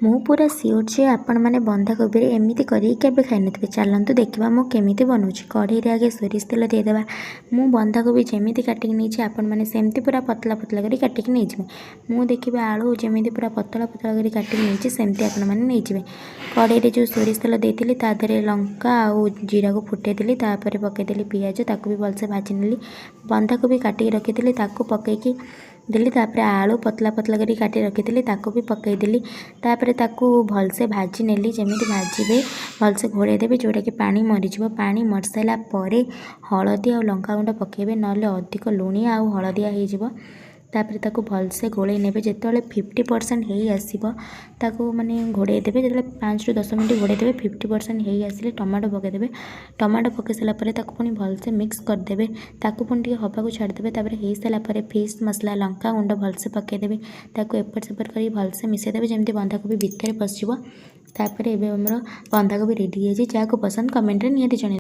ମୁଁ ପୁରା ସିଓର ଯେ ଆପଣମାନେ ବନ୍ଧାକୋବିରେ ଏମିତି କରିକି କେବେ ଖାଇନଥିବେ। ଚାଲନ୍ତୁ ଦେଖିବା ମୁଁ କେମିତି ବନାଉଛି। କଢ଼େଇରେ ଆଗେ ସୋରିଷ ତେଲ ଦେଇଦେବା। ମୁଁ ବନ୍ଧାକୋବି ଯେମିତି କାଟିକି ନେଇଛି ଆପଣମାନେ ସେମିତି ପୁରା ପତଳା ପତଳା କରି କାଟିକି ନେଇଯିବେ। ମୁଁ ଦେଖିବେ ଆଳୁ ଯେମିତି ପୁରା ପତଳା ପତଳା କରି କାଟିକି ନେଇଛି ସେମିତି ଆପଣମାନେ ନେଇଯିବେ। କଢ଼େଇରେ ଯେଉଁ ସୋରିଷ ତେଲ ଦେଇଥିଲି ତା ଦେହରେ ଲଙ୍କା ଆଉ ଜିରାକୁ ଫୁଟେଇଦେଲି। ତାପରେ ପକାଇଦେଲି ପିଆଜ, ତାକୁ ବି ଭଲସେ ଭାଜି ନେଲି। ବନ୍ଧାକୋବି କାଟିକି ରଖିଥିଲି ତାକୁ ପକାଇକି ଦେଲି। ତାପରେ ଆଳୁ ପତଳା ପତଳା କରି କାଟି ରଖିଥିଲି ତାକୁ ବି ପକାଇଦେଲି। ତାପରେ ତାକୁ ଭଲସେ ଭାଜି ନେଲି। ଯେମିତି ଭାଜିବେ ଭଲସେ ଘୋଡ଼େଇ ଦେବେ ଯେଉଁଟାକି ପାଣି ମରିଯିବ। ପାଣି ମରିସାରିଲା ପରେ ହଳଦୀ ଆଉ ଲଙ୍କାଗୁଣ୍ଡ ପକାଇବେ, ନହେଲେ ଅଧିକ ଲୁଣିଆ ଆଉ ହଳଦିଆ ହେଇଯିବ। ତାପରେ ତାକୁ ଭଲସେ ଗୋଳେଇ ନେବେ। ଯେତେବେଳେ 50% ହେଇ ଆସିବ ତାକୁ ମାନେ ଘୋଡ଼େଇ ଦେବେ। ଯେତେବେଳେ 5ରୁ 10 ମିନିଟ୍ ଘୋଡ଼େଇ ଦେବେ, 50% ହେଇ ଆସିଲେ ଟମାଟୋ ପକାଇଦେବେ। ଟମାଟୋ ପକାଇ ସାରିଲା ପରେ ତାକୁ ପୁଣି ଭଲସେ ମିକ୍ସ କରିଦେବେ। ତାକୁ ପୁଣି ଟିକେ ହବାକୁ ଛାଡ଼ିଦେବେ। ତାପରେ ହେଇସାରିଲା ପରେ ଫିସ୍ ମସଲା, ଲଙ୍କାଗୁଣ୍ଡ ଭଲସେ ପକାଇଦେବେ। ତାକୁ ଏପଟ ସେପଟ କରି ଭଲସେ ମିଶାଇ ଦେବେ ଯେମିତି ବନ୍ଧାକୋବି ଭିତରେ ପଶିଯିବ। ତାପରେ ଏବେ ଆମର ବନ୍ଧାକୋବି ରେଡ଼ି ହେଇଯାଇଛି। ଯାହାକୁ ପସନ୍ଦ କମେଣ୍ଟରେ ନିହାତି ଜଣାଇବେ।